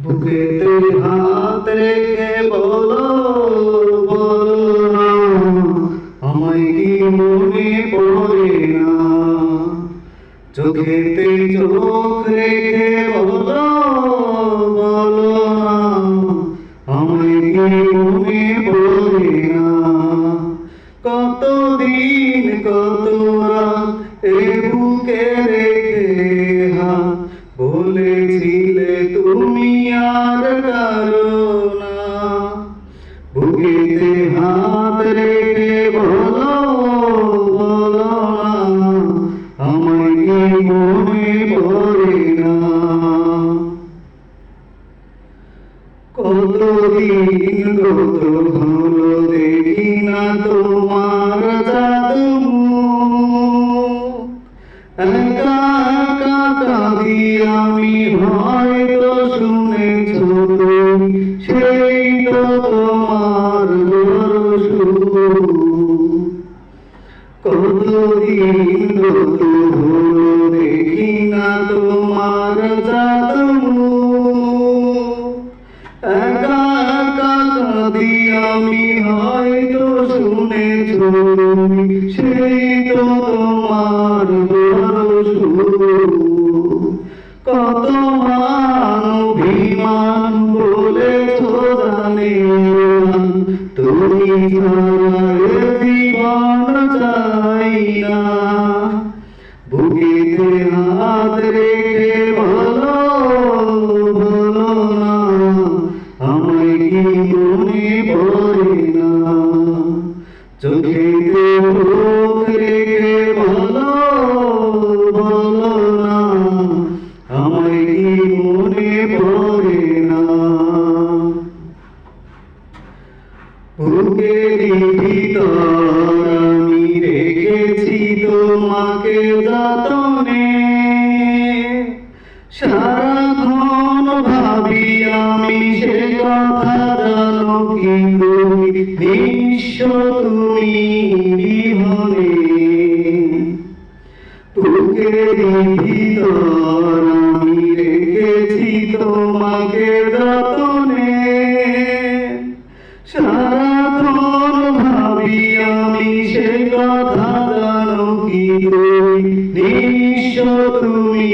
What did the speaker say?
বুকেতে হাত রেখে বলো বলো না, আমায় কি মনে পড়ে না। চোখেতে চোখ রেখে বলো বলো না, আমায় কি মনে পড়ে না। কতদিন কত রাত এ বুকে রেখে হাত বলেছিলে তুমি আর কারো না। বুকেতে হাত রেখে বলো বলো না, আমায় কি মনে পড়ে না। কতদিন কত হলো দেখি না তোমার জাদু মুখ। একা একা কাঁদি আমি, হয়তো শুনেছ তুমি, সেই তো তোমার বড় সুখ। কতদিন কত হলো দেখি না তোমার জাদু মুখ। একা একা কাঁদি আমি, হয়তো শুনেছ তুমি, সেই তো তোমার বড় সুখ। কত মান অভিমান বলেছ জানি না, তুমি ছাড়া এ জীবন চাই না। বুকেতে হাত রেখে বলো বলো না, আমায় কি মনে পড়ে না। চোখেতে চোখ রেখে বলো বলো না, আমায় কি মনে পড়ে না। বুকেরই ভিতর আমি রেখেছি তোমাকে যতনে, সারাক্ষণ ভাবি আমি সে কথা জানো কি তুমি, নিঃস্ব তুমি বিহনে। বুকেরই ভিতর আমি রেখেছি তোমাকে যতনে, সারাক্ষণ ভাবি আমি সে কথা জানো কি তুমি, নিঃস্ব তুমি